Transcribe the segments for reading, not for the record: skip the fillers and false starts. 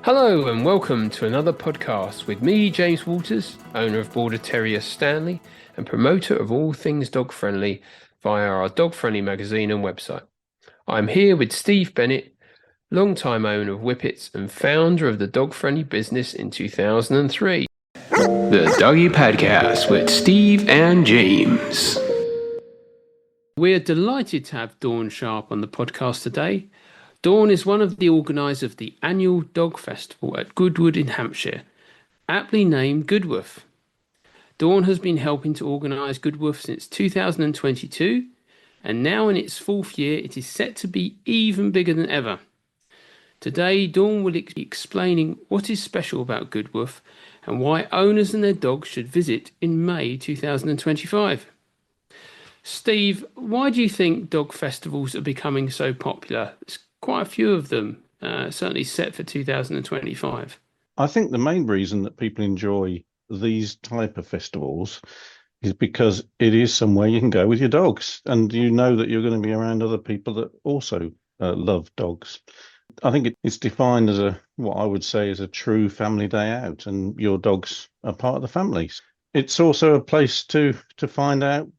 Hello and welcome to another podcast with me, James Walters, owner of Border Terrier Stanley and promoter of all things dog friendly via our Dog Friendly magazine and website. I'm here with Steve Bennett, long-time owner of Whippets and founder of the Dog Friendly business in 2003. The Doggy Podcast with Steve and James. We're delighted to have Dawn Sharpe on the podcast today. Dawn is one of the organisers of the annual dog festival at Goodwood in Hampshire, aptly named Goodwoof. Dawn has been helping to organise Goodwoof since 2022, and now in its fourth year it is set to be even bigger than ever. Today, Dawn will be explaining what is special about Goodwoof and why owners and their dogs should visit in May 2025. Steve, why do you think dog festivals are becoming so popular? There's quite a few of them, certainly set for 2025. I think the main reason that people enjoy these type of festivals is because it is somewhere you can go with your dogs, and you know that you're going to be around other people that also love dogs. I think it's defined as what I would say is a true family day out, and your dogs are part of the family. It's also a place to find out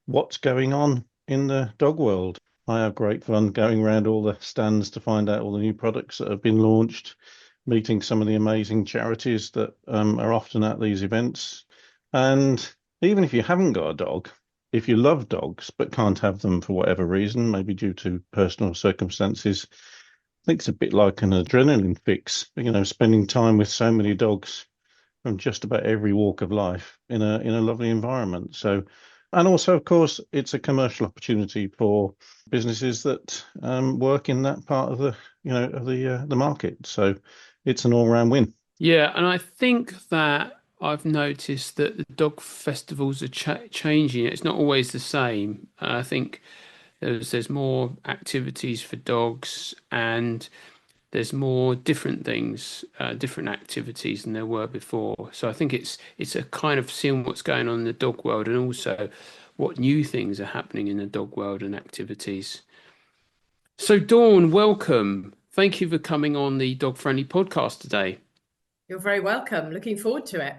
what's going on in the dog world. I have great fun going around all the stands to find out all the new products that have been launched, meeting some of the amazing charities that are often at these events. And even if you haven't got a dog, if you love dogs but can't have them for whatever reason, maybe due to personal circumstances, I think it's a bit like an adrenaline fix, spending time with so many dogs from just about every walk of life in a lovely environment. So, and also, of course, it's a commercial opportunity for businesses that work in that part of the market. So it's an all-round win. Yeah, and I think that I've noticed that the dog festivals are changing. It's not always the same. I think there's more activities for dogs, and there's more different things, different activities than there were before. So I think it's a kind of seeing what's going on in the dog world, and also what new things are happening in the dog world and activities. So Dawn, welcome. Thank you for coming on the Dog Friendly podcast today. You're very welcome. Looking forward to it.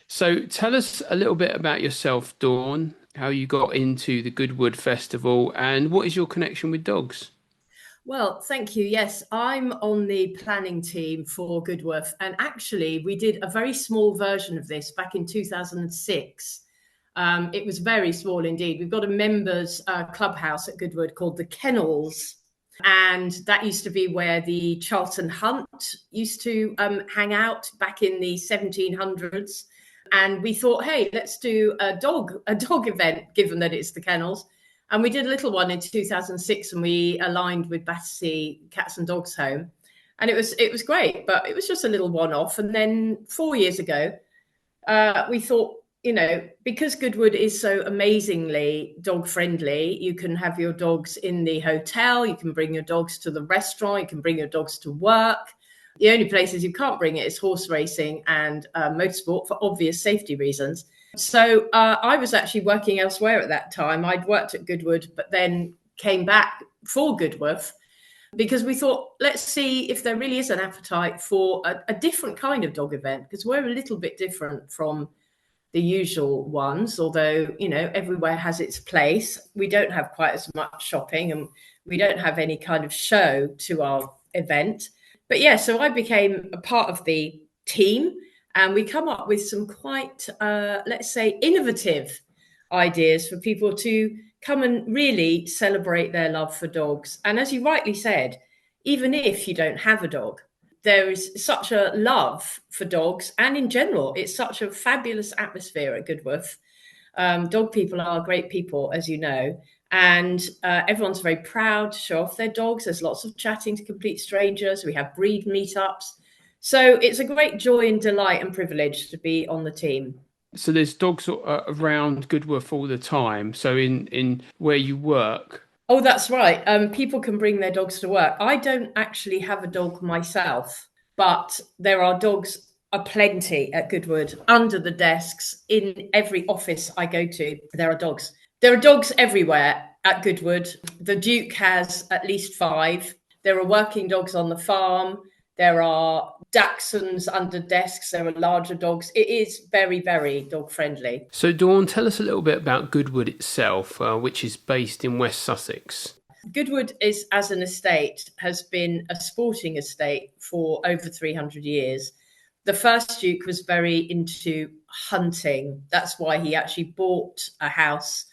So tell us a little bit about yourself, Dawn, how you got into the Goodwood Festival, and what is your connection with dogs? Well, thank you. Yes, I'm on the planning team for Goodwoof. And actually, we did a very small version of this back in 2006. It was very small indeed. We've got a members clubhouse at Goodwood called the Kennels. And that used to be where the Charlton Hunt used to hang out back in the 1700s. And we thought, hey, let's do a dog event, given that it's the Kennels. And we did a little one in 2006, and we aligned with Battersea Cats and Dogs Home. And it was great, but it was just a little one-off. And then 4 years ago, we thought, because Goodwood is so amazingly dog-friendly, you can have your dogs in the hotel, you can bring your dogs to the restaurant, you can bring your dogs to work. The only places you can't bring it is horse racing and motorsport for obvious safety reasons. So I was actually working elsewhere at that time. I'd worked at Goodwood, but then came back for Goodwoof because we thought, let's see if there really is an appetite for a different kind of dog event, because we're a little bit different from the usual ones, although, everywhere has its place. We don't have quite as much shopping, and we don't have any kind of show to our event. But yeah, so I became a part of the team, and we come up with some quite, let's say, innovative ideas for people to come and really celebrate their love for dogs. And as you rightly said, even if you don't have a dog, there is such a love for dogs. And in general, it's such a fabulous atmosphere at Goodwoof. Dog people are great people, as you know. And everyone's very proud to show off their dogs. There's lots of chatting to complete strangers. We have breed meetups. So it's a great joy and delight and privilege to be on the team. So there's dogs around Goodwoof all the time. So in where you work. Oh, that's right. People can bring their dogs to work. I don't actually have a dog myself, but there are dogs aplenty at Goodwood, under the desks, in every office I go to. There are dogs. There are dogs everywhere at Goodwood. The Duke has at least 5. There are working dogs on the farm. There are dachshunds under desks. There are larger dogs. It is very, very dog friendly. So, Dawn, tell us a little bit about Goodwood itself, which is based in West Sussex. Goodwood is, as an estate, has been a sporting estate for over 300 years. The first Duke was very into hunting. That's why he actually bought a house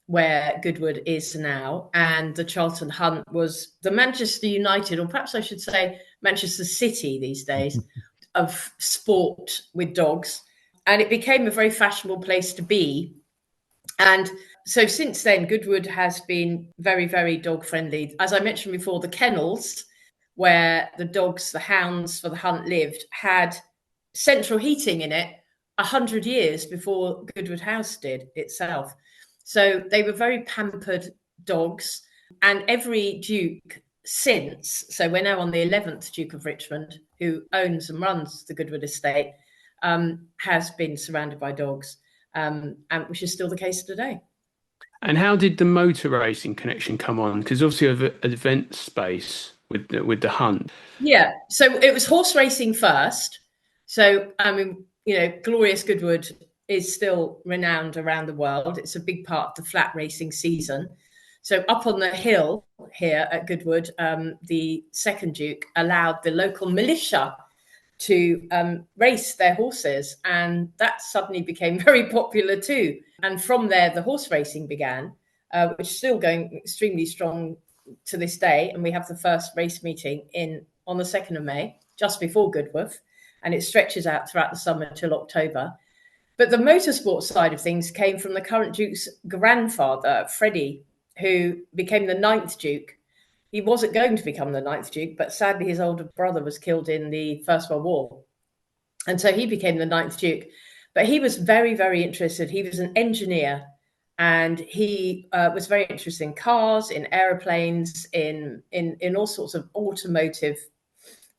where Goodwood is now. And the Charlton Hunt was the Manchester United, or perhaps I should say Manchester City these days, of sport with dogs. And it became a very fashionable place to be. And so since then, Goodwood has been very, very dog friendly. As I mentioned before, the kennels where the dogs, the hounds for the hunt lived, had central heating in it 100 years before Goodwood House did itself. So they were very pampered dogs. And every Duke since, so we're now on the 11th Duke of Richmond, who owns and runs the Goodwood Estate, has been surrounded by dogs, and which is still the case today. And how did the motor racing connection come on? Because obviously you have an event space with the hunt. Yeah, so it was horse racing first. So, I mean, you know, glorious Goodwood is still renowned around the world. It's a big part of the flat racing season. So up on the hill here at Goodwood, the second Duke allowed the local militia to race their horses, and that suddenly became very popular too. And from there, the horse racing began, which is still going extremely strong to this day. And we have the first race meeting on the 2nd of May, just before Goodwoof, and it stretches out throughout the summer till October. But the motorsport side of things came from the current Duke's grandfather, Freddie, who became the 9th Duke. He wasn't going to become the 9th Duke, but sadly his older brother was killed in the First World War. And so he became the 9th Duke. But he was very, very interested. He was an engineer, and he was very interested in cars, in aeroplanes, in all sorts of automotive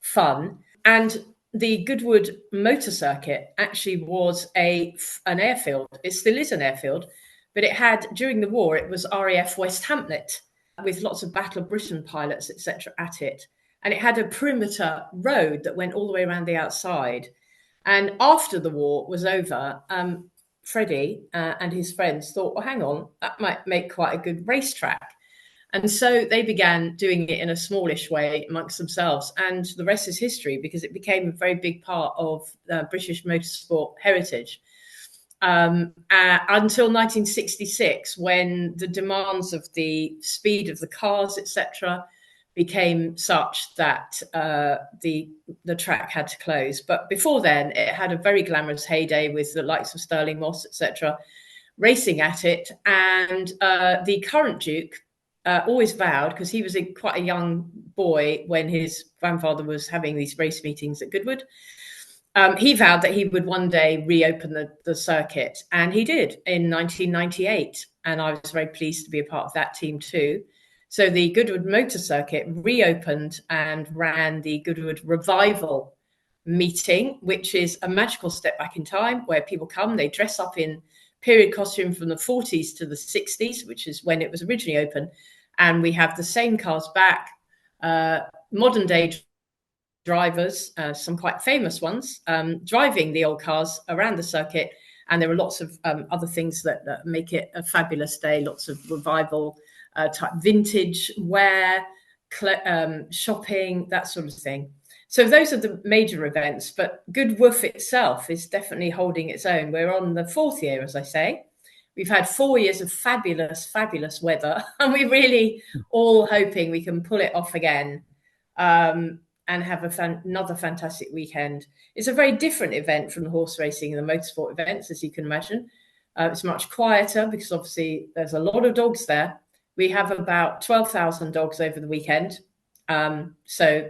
fun. And the Goodwood Motor Circuit actually was an airfield. It still is an airfield, but it had, during the war, it was RAF West Hamlet with lots of Battle of Britain pilots, etc., at it. And it had a perimeter road that went all the way around the outside. And after the war was over, Freddie and his friends thought, well, hang on, that might make quite a good racetrack. And so they began doing it in a smallish way amongst themselves. And the rest is history, because it became a very big part of British motorsport heritage. Until 1966, when the demands of the speed of the cars, etc., became such that the track had to close. But before then, it had a very glamorous heyday with the likes of Stirling Moss, etc., racing at it. And the current Duke always vowed, because he was quite a young boy when his grandfather was having these race meetings at Goodwood, he vowed that he would one day reopen the circuit, and he did in 1998. And I was very pleased to be a part of that team too. So the Goodwood Motor Circuit reopened and ran the Goodwood Revival meeting, which is a magical step back in time where people come, they dress up in period costume from the 40s to the 60s, which is when it was originally open. And we have the same cars back, modern day drivers, some quite famous ones, driving the old cars around the circuit. And there are lots of other things that make it a fabulous day, lots of revival type vintage wear, shopping, that sort of thing. So those are the major events, but Goodwoof itself is definitely holding its own. We're on the 4th year, as I say. We've had 4 years of fabulous, fabulous weather, and we're really all hoping we can pull it off again and have another fantastic weekend. It's a very different event from the horse racing and the motorsport events, as you can imagine. It's much quieter because obviously there's a lot of dogs there. We have about 12,000 dogs over the weekend. So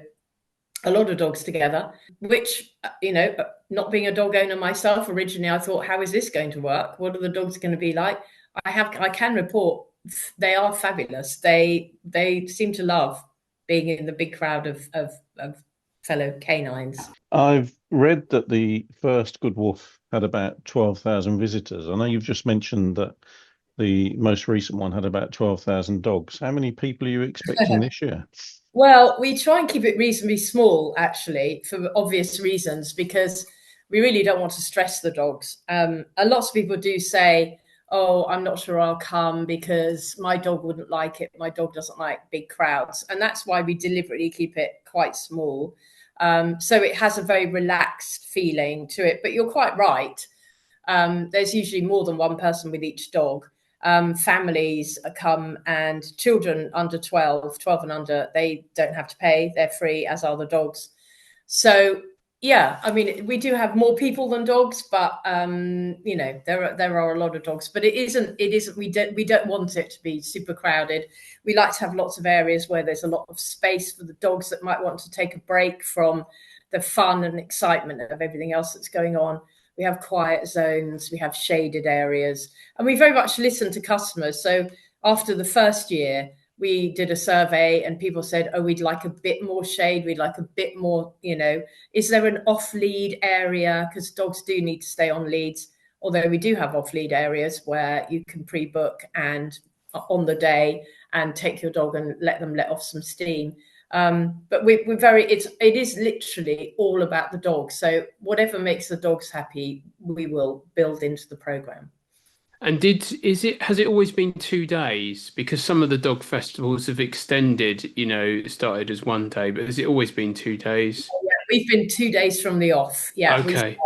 a lot of dogs together, which, you know, not being a dog owner myself, originally I thought, how is this going to work? What are the dogs going to be like? I can report they are fabulous. They seem to love being in the big crowd of fellow canines. I've read that the first Goodwoof had about 12,000 visitors. I know you've just mentioned that the most recent one had about 12,000 dogs. How many people are you expecting this year? Well, we try and keep it reasonably small, actually, for obvious reasons, because we really don't want to stress the dogs. And lots of people do say, "Oh, I'm not sure I'll come because my dog wouldn't like it. My dog doesn't like big crowds," and that's why we deliberately keep it quite small, so it has a very relaxed feeling to it. But you're quite right. There's usually more than one person with each dog. Families come, and children under 12 and under, they don't have to pay. They're free, as are the dogs. So yeah, I mean, we do have more people than dogs, but there are a lot of dogs. But it isn't. We don't want it to be super crowded. We like to have lots of areas where there's a lot of space for the dogs that might want to take a break from the fun and excitement of everything else that's going on. We have quiet zones, we have shaded areas, and we very much listen to customers. So after the first year, we did a survey and people said, "Oh, we'd like a bit more shade. We'd like a bit more, is there an off lead area?" Because dogs do need to stay on leads, although we do have off lead areas where you can pre-book and on the day and take your dog and let them let off some steam. But it is literally all about the dog. So whatever makes the dogs happy, we will build into the program. And has it always been 2 days? Because some of the dog festivals have extended, started as one day, but has it always been 2 days? Yeah, we've been 2 days from the off. Yeah, Okay.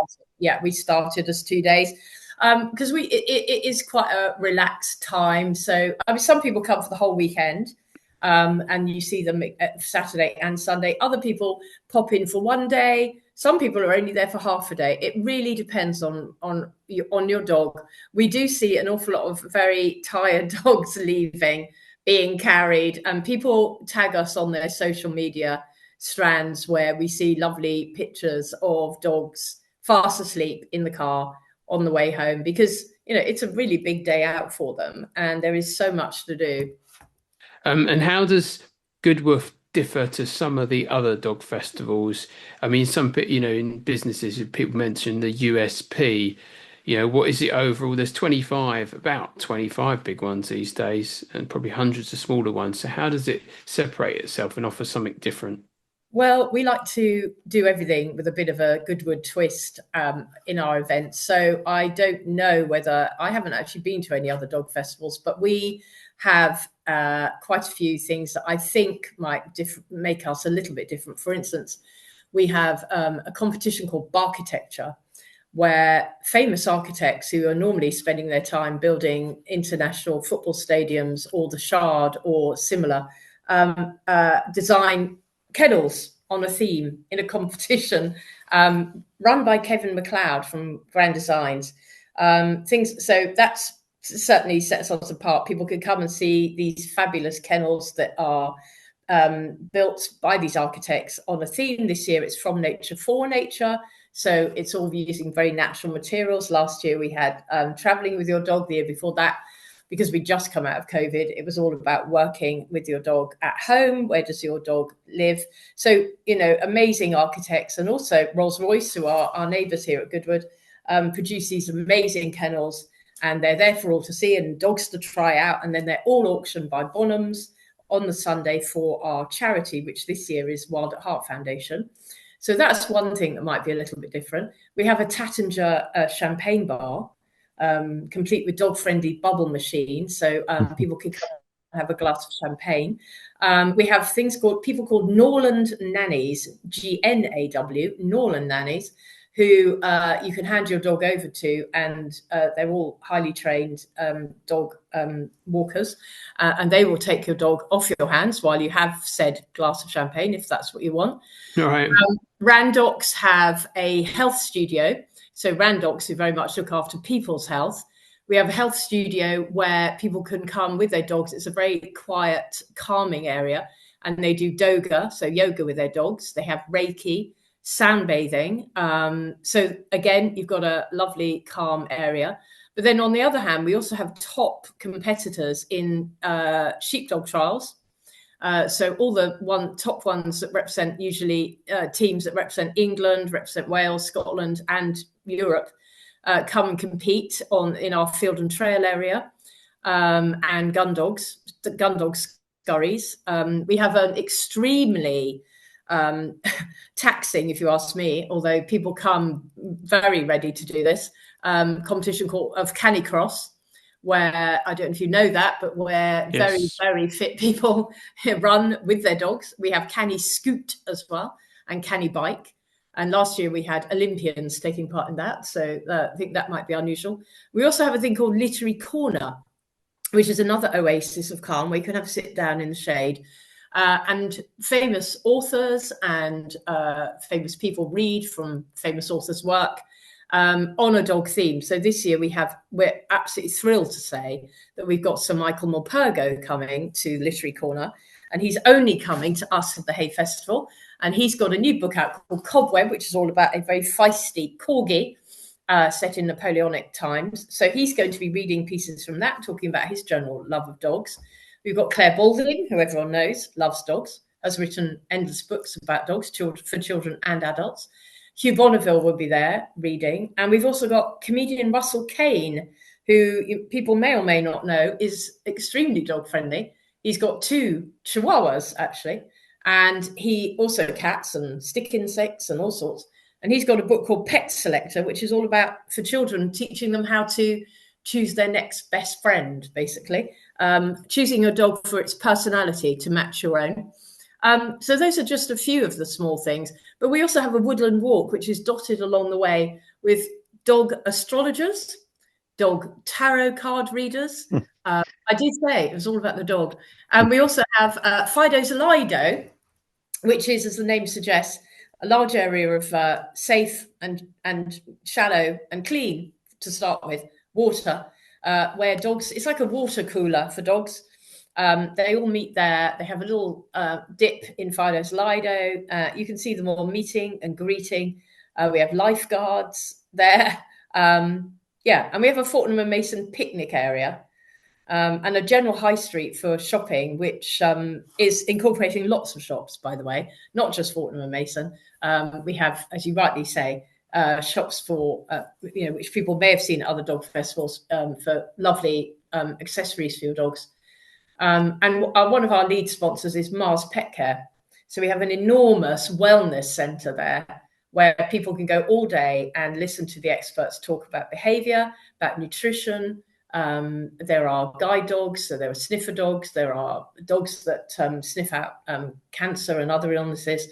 we started as 2 days. Because it is quite a relaxed time. So I mean, some people come for the whole weekend, and you see them Saturday and Sunday. Other people pop in for one day. Some people are only there for half a day. It really depends on your dog. We do see an awful lot of very tired dogs leaving, being carried, and people tag us on their social media strands where we see lovely pictures of dogs fast asleep in the car on the way home, because it's a really big day out for them and there is so much to do. And how does Goodwoof differ to some of the other dog festivals? I mean, in businesses, people mention the USP. What is it overall? There's about 25 big ones these days, and probably hundreds of smaller ones. So how does it separate itself and offer something different? Well, we like to do everything with a bit of a Goodwood twist in our events. So I don't know whether I haven't actually been to any other dog festivals, but we have quite a few things that I think might make us a little bit different. For instance, we have a competition called Barkitecture, where famous architects who are normally spending their time building international football stadiums or the Shard or similar design kennels on a theme in a competition run by Kevin McLeod from Grand Designs. So that's certainly sets us apart. People can come and see these fabulous kennels that are built by these architects on a theme. This year it's from nature for nature. So it's all using very natural materials. Last year we had traveling with your dog. The year before that, because we just come out of COVID, it was all about working with your dog at home. Where does your dog live? So, amazing architects, and also Rolls-Royce, who are our neighbours here at Goodwood, produce these amazing kennels, and they're there for all to see and dogs to try out. And then they're all auctioned by Bonhams on the Sunday for our charity, which this year is Wild at Heart Foundation. So that's one thing that might be a little bit different. We have a Tattinger champagne bar, complete with dog-friendly bubble machine, so people can come and have a glass of champagne. We have people called Norland Nannies, GNAW, Norland Nannies, who you can hand your dog over to, and they're all highly trained dog walkers, and they will take your dog off your hands while you have said glass of champagne, if that's what you want. All right. Randox have a health studio. So Randox, who very much look after people's health. We have a health studio where people can come with their dogs. It's a very quiet, calming area. And they do doga, so yoga with their dogs. They have Reiki, sound bathing. So again, you've got a lovely, calm area. But then on the other hand, we also have top competitors in sheepdog trials. So all the top ones that represent usually teams that represent England, represent Wales, Scotland, and Europe come and compete in our field and trail area, and gun dogs scurries. We have an extremely taxing, if you ask me, although people come very ready to do this, competition called of Canicross, where I don't know if you know that, but where very, very fit people run with their dogs. We have Canny Scoot as well and Canny Bike. And last year we had Olympians taking part in that. So I think that might be unusual. We also have a thing called Literary Corner, which is another oasis of calm where you can have a sit down in the shade. And famous authors and famous people read from famous authors' work on a dog theme. So this year we're absolutely thrilled to say that we've got Sir Michael Morpurgo coming to Literary Corner, and he's only coming to us at the Hay Festival. And he's got a new book out called Cobweb, which is all about a very feisty corgi set in Napoleonic times. So he's going to be reading pieces from that, talking about his general love of dogs. We've got Claire Baldwin, who everyone knows loves dogs, has written endless books about dogs for children and adults. Hugh Bonneville will be there reading. And we've also got comedian Russell Kane, who people may or may not know is extremely dog friendly. He's got 2 chihuahuas, actually. And he also cats and stick insects and all sorts. And he's got a book called Pet Selector, which is all about, for children, teaching them how to choose their next best friend, basically. Choosing your dog for its personality to match your own. So those are just a few of the small things. But we also have a woodland walk, which is dotted along the way with dog astrologers, dog tarot card readers. I did say it was all about the dog. And we also have Fido's Lido, which is, as the name suggests, a large area of safe and shallow and clean, to start with, water, where dogs, it's like a water cooler for dogs. They all meet there. They have a little dip in Fido's Lido. You can see them all meeting and greeting. We have lifeguards there. And we have a Fortnum and Mason picnic area. And a general high street for shopping, which is incorporating lots of shops, by the way, not just Fortnum and Mason. We have, as you rightly say, shops for, which people may have seen at other dog festivals, for lovely accessories for your dogs. And one of our lead sponsors is Mars Pet Care. So we have an enormous wellness centre there where people can go all day and listen to the experts talk about behaviour, about nutrition. There are guide dogs, so there are sniffer dogs, there are dogs that sniff out cancer and other illnesses,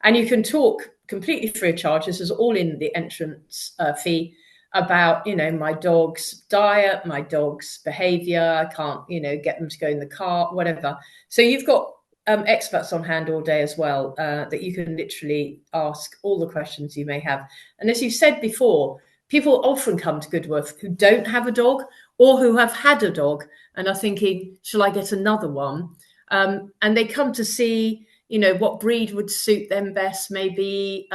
and you can talk completely free of charge. This is all in the entrance fee about, my dog's diet, my dog's behavior. I can't, get them to go in the car, whatever. So you've got experts on hand all day as well, that you can literally ask all the questions you may have. And as you said before, people often come to Goodwoof who don't have a dog or who have had a dog and are thinking, shall I get another one? And they come to see, what breed would suit them best, maybe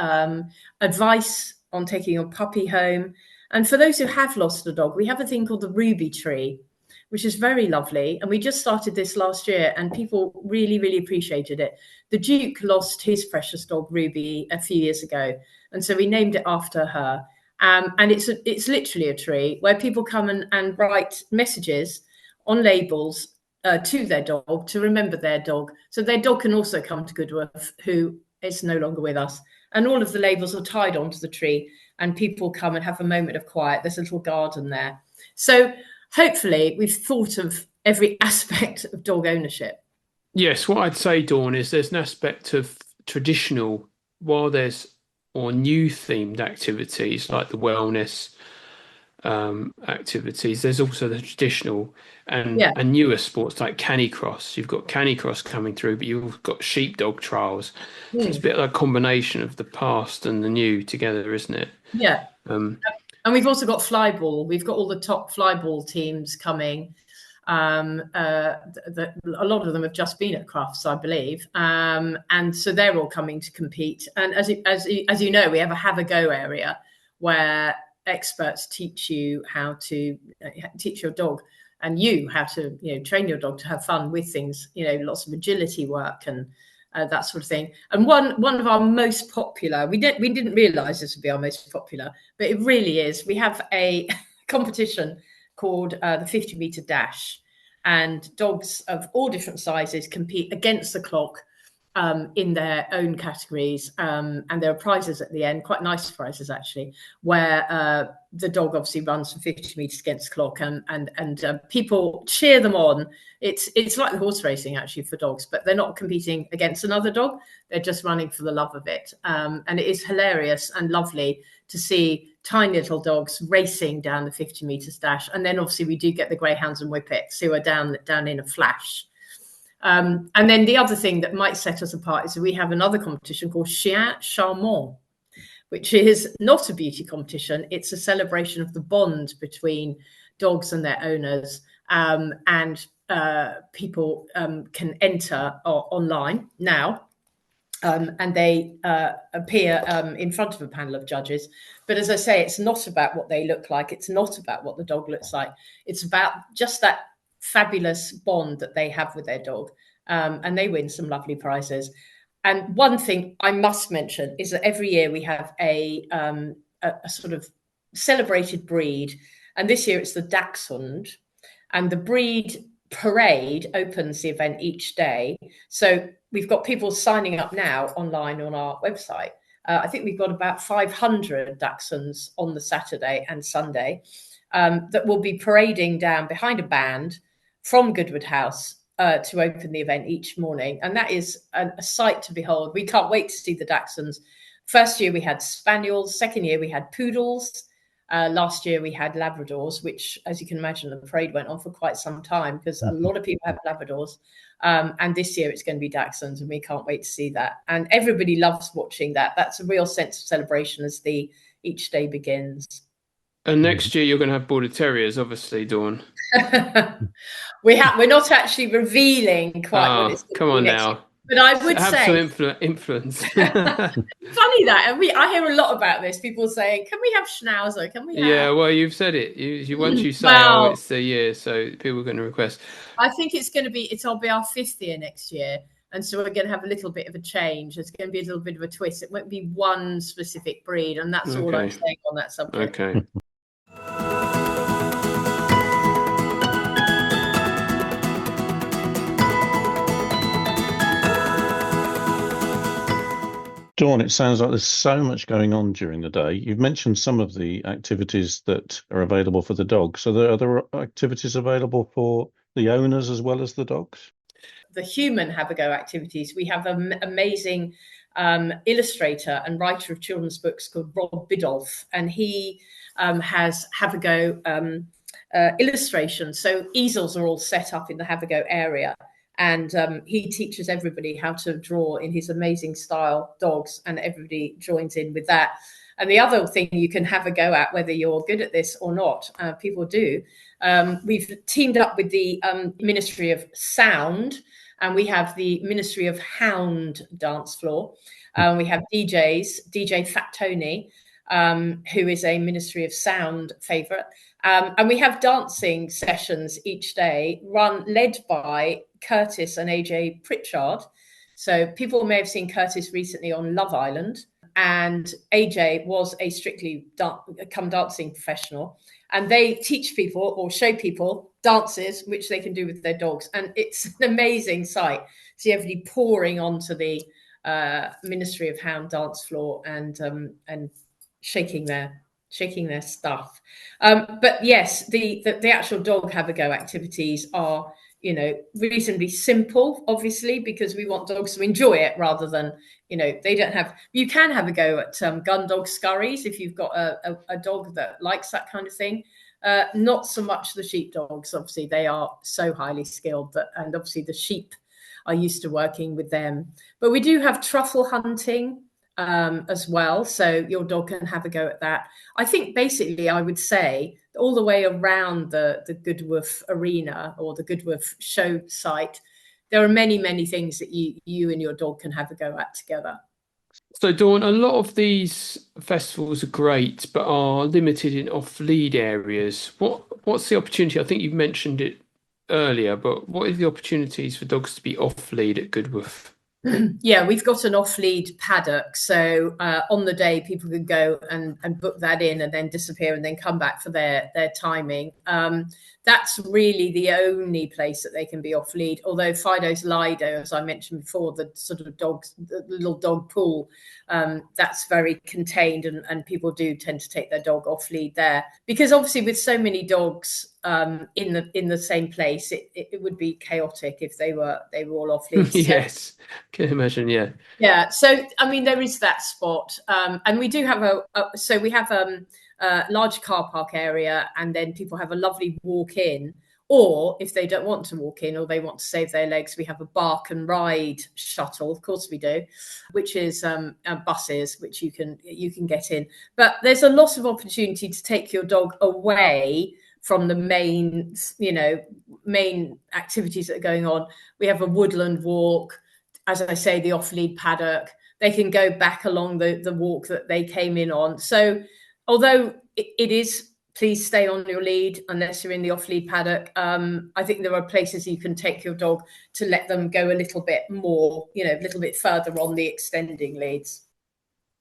advice on taking your puppy home. And for those who have lost a dog, we have a thing called the Ruby Tree, which is very lovely. And we just started this last year and people really, really appreciated it. The Duke lost his precious dog, Ruby, a few years ago. And so we named it after her. And it's literally a tree where people come and write messages on labels to their dog to remember their dog. So their dog can also come to Goodwoof, who is no longer with us. And all of the labels are tied onto the tree and people come and have a moment of quiet. There's a little garden there. So hopefully we've thought of every aspect of dog ownership. Yes, what I'd say, Dawn, is there's an aspect of traditional, while there's or new themed activities like the wellness activities. There's also the traditional and newer sports like Canicross. You've got Canicross coming through, but you've got sheepdog trials. So it's a bit like a combination of the past and the new together, isn't it? Yeah. And we've also got flyball. We've got all the top flyball teams coming. A lot of them have just been at Crufts, I believe, and so they're all coming to compete. And as you know, we have a go area where experts teach you how to teach your dog and you how to train your dog to have fun with things. Lots of agility work and that sort of thing. And one of our most popular, we didn't realise this would be our most popular, but it really is. We have a competition called the 50-metre dash. and dogs of all different sizes compete against the clock in their own categories, and there are prizes at the end, quite nice prizes actually, where the dog obviously runs for 50 meters against the clock, and people cheer them on. It's like the horse racing actually for dogs, but they're not competing against another dog, they're just running for the love of it, and it is hilarious and lovely to see tiny little dogs racing down the 50 meters dash. And then obviously we do get the greyhounds and whippets who are down in a flash. And then the other thing that might set us apart is we have another competition called Chien Charmant, which is not a beauty competition. It's a celebration of the bond between dogs and their owners. And people can enter online now. And they appear in front of a panel of judges. But as I say, it's not about what they look like. It's not about what the dog looks like. It's about just that fabulous bond that they have with their dog, and they win some lovely prizes. And one thing I must mention is that every year we have a sort of celebrated breed, and this year it's the Dachshund, and the breed parade opens the event each day. So we've got people signing up now online on our website. I think we've got about 500 Dachshunds on the Saturday and Sunday that will be parading down behind a band from Goodwood House to open the event each morning. And that is a sight to behold. We can't wait to see the Dachshunds. First year we had Spaniels. Second year we had Poodles. Last year we had Labradors, which, as you can imagine, the parade went on for quite some time because a lot of people have Labradors. And this year it's going to be Dachshunds, and we can't wait to see that. And everybody loves watching that. That's a real sense of celebration as each day begins. And next year you're going to have Border Terriers, obviously, Dawn. We're not actually revealing quite what it's come on now. Year. But I would have say some influence. Funny that, and I hear a lot about this. People saying, "Can we have Schnauzer? Can we have?" Yeah, well, you've said it. You once you say, "Oh, it's the year," so people are going to request. I think it'll be our 5th year next year, and so we're going to have a little bit of a change. There's going to be a little bit of a twist. It won't be one specific breed, and that's all I'm saying on that subject. Okay. Dawn, it sounds like there's so much going on during the day. You've mentioned some of the activities that are available for the dogs. So there are other activities available for the owners as well as the dogs? The human have-a-go activities. We have an amazing illustrator and writer of children's books called Rob Biddulph, and he has have-a-go illustrations. So easels are all set up in the have-a-go area. And he teaches everybody how to draw in his amazing style dogs, and everybody joins in with that. And the other thing you can have a go at, whether you're good at this or not, people do. We've teamed up with the Ministry of Sound, and we have the Ministry of Hound dance floor. We have DJ Fat Tony, who is a Ministry of Sound favourite. And we have dancing sessions each day led by Curtis and AJ Pritchard. So people may have seen Curtis recently on Love Island, and AJ was a strictly dancing professional, and they teach people or show people dances which they can do with their dogs, and it's an amazing sight. See everybody pouring onto the Ministry of Hound dance floor and shaking their stuff. But yes, the actual dog have-a-go activities are, reasonably simple, obviously, because we want dogs to enjoy it rather than, you can have a go at gun dog scurries if you've got a dog that likes that kind of thing. Not so much the sheep dogs, obviously, they are so highly skilled and obviously the sheep are used to working with them. But we do have truffle hunting as well, so your dog can have a go at that. I think basically I would say all the way around the Goodwoof arena or the Goodwoof show site, there are many, many things that you and your dog can have a go at together. So Dawn, a lot of these festivals are great, but are limited in off-lead areas. What's the opportunity? I think you've mentioned it earlier, but what are the opportunities for dogs to be off-lead at Goodwoof? Yeah, we've got an off-lead paddock. So on the day, people could go and book that in and then disappear and then come back for their timing. that's really the only place that they can be off lead. Although Fido's Lido, as I mentioned before, the sort of dogs, the little dog pool, that's very contained, and people do tend to take their dog off lead there, because obviously with so many dogs in the same place, it would be chaotic if they were all off lead. Yes, can imagine. Yeah. So I mean, there is that spot, and we do have we have a large car park area, and then people have a lovely walk in. Or if they don't want to walk in, or they want to save their legs, we have a bark and ride shuttle. Of course we do, which is buses, which you can get in. But there's a lot of opportunity to take your dog away from the main activities that are going on. We have a woodland walk, as I say, the off-lead paddock. They can go back along the walk that they came in on. So although it is, please stay on your lead unless you're in the off-lead paddock, I think there are places you can take your dog to let them go a little bit more, a little bit further on the extending leads.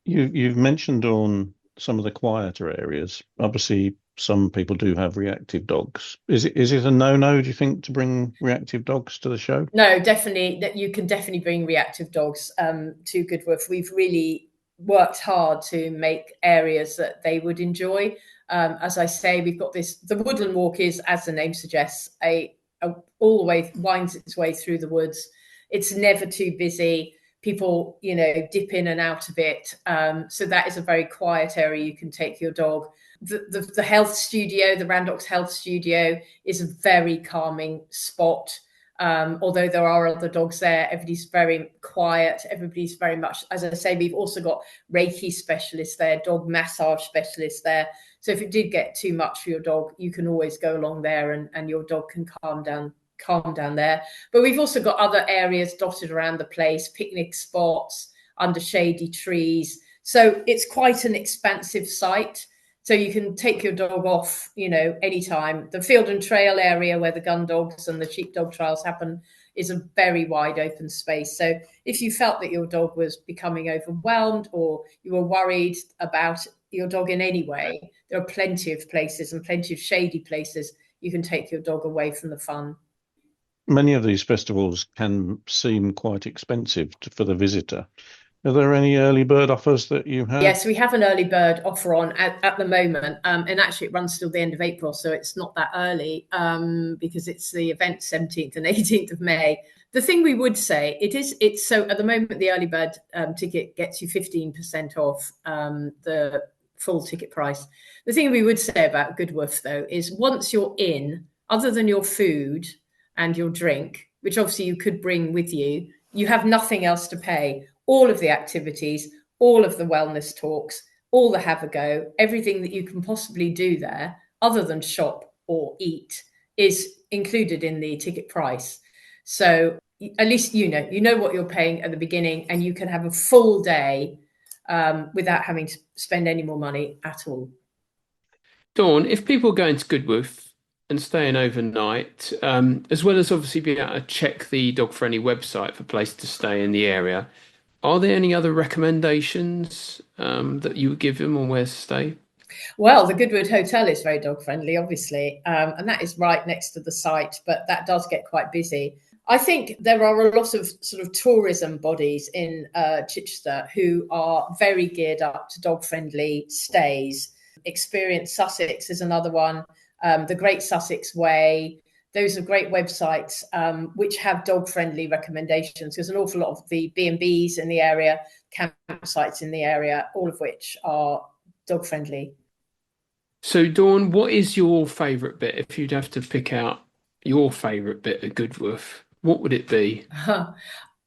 You've mentioned on some of the quieter areas, obviously some people do have reactive dogs. Is it a no-no, do you think, to bring reactive dogs to the show? No, definitely. That you can definitely bring reactive dogs to Goodwoof. We've really worked hard to make areas that they would enjoy. As I say, we've got the woodland walk is, as the name suggests, all the way winds its way through the woods. It's never too busy. People, dip in and out of it. So that is a very quiet area you can take your dog. The health studio, the Randox Health Studio, is a very calming spot. Although there are other dogs there, everybody's very quiet. Everybody's very much, as I say, we've also got Reiki specialists there, dog massage specialists there. So if it did get too much for your dog, you can always go along there and your dog can calm down there. But we've also got other areas dotted around the place, picnic spots under shady trees. So it's quite an expansive site. So you can take your dog off, anytime. The field and trail area where the gun dogs and the sheepdog trials happen is a very wide open space. So if you felt that your dog was becoming overwhelmed, or you were worried about your dog in any way, there are plenty of places and plenty of shady places you can take your dog away from the fun. Many of these festivals can seem quite expensive for the visitor. Are there any early bird offers that you have? Yes, we have an early bird offer on at the moment, and actually it runs till the end of April, so it's not that early, because it's the event 17th and 18th of May. The thing we would say, it's so at the moment the early bird ticket gets you 15% off the full ticket price. The thing we would say about Goodwoof, though, is once you're in, other than your food and your drink, which obviously you could bring with you, you have nothing else to pay. All of the activities, all of the wellness talks, all the have a go, everything that you can possibly do there other than shop or eat is included in the ticket price. So at least you know what you're paying at the beginning, and you can have a full day without having to spend any more money at all. Dawn, if people are going to Goodwoof and staying overnight, as well as obviously being able to check the dog-friendly website for place to stay in the area, are there any other recommendations that you would give them on where to stay? Well, the Goodwood Hotel is very dog friendly, obviously, and that is right next to the site, but that does get quite busy. I think there are a lot of sort of tourism bodies in Chichester who are very geared up to dog friendly stays. Experience Sussex is another one. The Great Sussex Way. Those are great websites which have dog-friendly recommendations. There's an awful lot of the B&Bs in the area, campsites in the area, all of which are dog-friendly. So, Dawn, what is your favourite bit? If you'd have to pick out your favourite bit of Goodwoof, what would it be?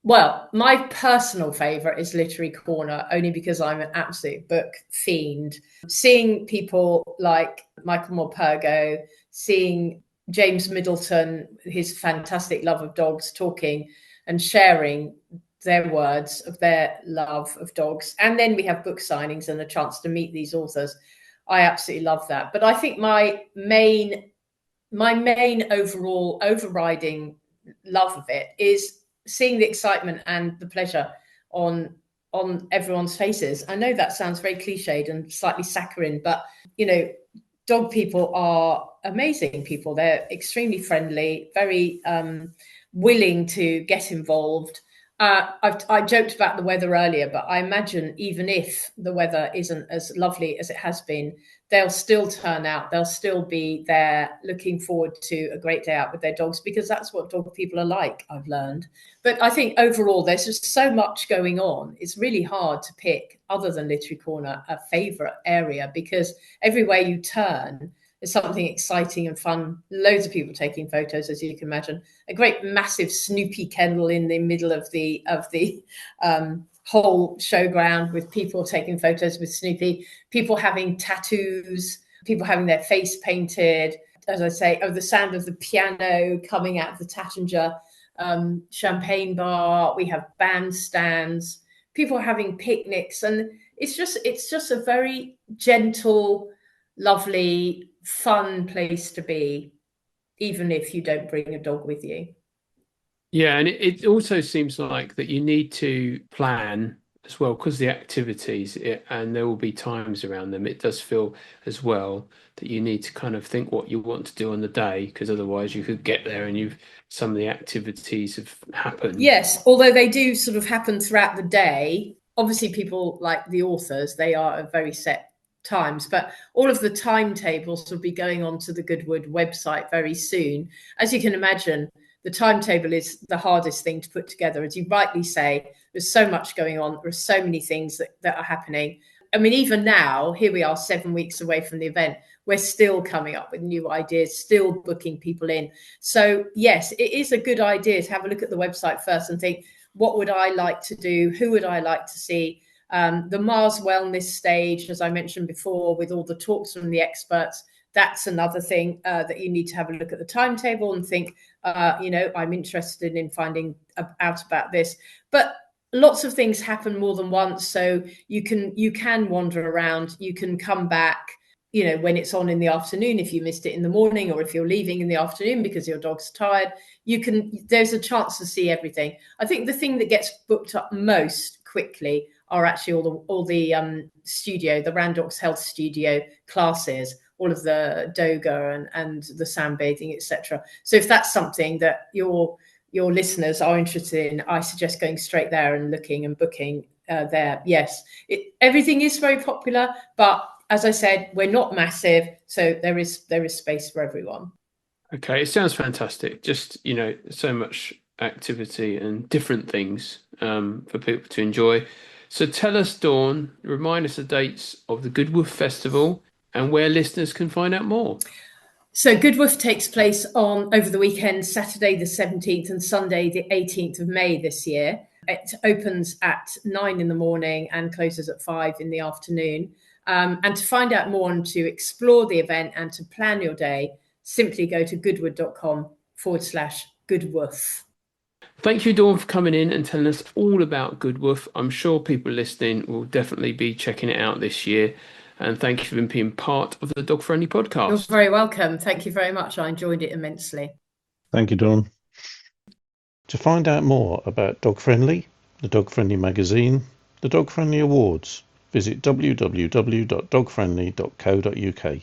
Well, my personal favourite is Literary Corner, only because I'm an absolute book fiend. Seeing people like Michael Morpurgo, seeing James Middleton, his fantastic love of dogs, talking and sharing their words of their love of dogs. And then we have book signings and a chance to meet these authors. I absolutely love that. But I think my main overall overriding love of it is seeing the excitement and the pleasure on everyone's faces. I know that sounds very cliched and slightly saccharine, but dog people are amazing people. They're extremely friendly, very willing to get involved. I joked about the weather earlier, but I imagine even if the weather isn't as lovely as it has been, they'll still turn out. They'll still be there looking forward to a great day out with their dogs, because that's what dog people are like, I've learned. But I think overall, there's just so much going on. It's really hard to pick, other than Literary Corner, a favourite area, because everywhere you turn, there's something exciting and fun. Loads of people taking photos, as you can imagine. A great massive Snoopy kennel in the middle of the whole showground, with people taking photos with Snoopy, people having tattoos, people having their face painted. As I say, the sound of the piano coming out of the Tattinger champagne bar. We have bandstands, people having picnics, and it's just a very gentle, lovely, fun place to be, even if you don't bring a dog with you. Yeah, and it also seems like that you need to plan as well, because the activities, and there will be times around them. It does feel as well that you need to kind of think what you want to do on the day, because otherwise you could get there and some of the activities have happened. Yes, although they do sort of happen throughout the day. Obviously, people like the authors, they are at very set times, but all of the timetables will be going onto the Goodwood website very soon. As you can imagine, the timetable is the hardest thing to put together. As you rightly say, there's so much going on. There are so many things that are happening. I mean, even now, here we are 7 weeks away from the event. We're still coming up with new ideas, still booking people in. So yes, it is a good idea to have a look at the website first and think, what would I like to do? Who would I like to see? The Mars Wellness stage, as I mentioned before, with all the talks from the experts, that's another thing that you need to have a look at the timetable and think, I'm interested in finding out about this. But lots of things happen more than once, so you can wander around. You can come back, when it's on in the afternoon, if you missed it in the morning, or if you're leaving in the afternoon because your dog's tired, there's a chance to see everything. I think the thing that gets booked up most quickly are actually all the studio, the Randox Health Studio classes, all of the doga and the sandbathing, etc. So if that's something that your listeners are interested in, I suggest going straight there and looking and booking there. Yes, everything is very popular, but as I said, we're not massive, so there is space for everyone. Okay, it sounds fantastic. Just, so much activity and different things for people to enjoy. So tell us, Dawn, remind us the dates of the Goodwoof Festival and where listeners can find out more. So Goodwoof takes place over the weekend, Saturday the 17th and Sunday the 18th of May this year. It opens at 9 in the morning and closes at 5 in the afternoon. And to find out more and to explore the event and to plan your day, simply go to goodwood.com/Goodwoof. Thank you, Dawn, for coming in and telling us all about Goodwoof. I'm sure people listening will definitely be checking it out this year. And thank you for being part of the Dog Friendly podcast. You're very welcome. Thank you very much. I enjoyed it immensely. Thank you, Dawn. To find out more about Dog Friendly, the Dog Friendly magazine, the Dog Friendly Awards, visit www.dogfriendly.co.uk.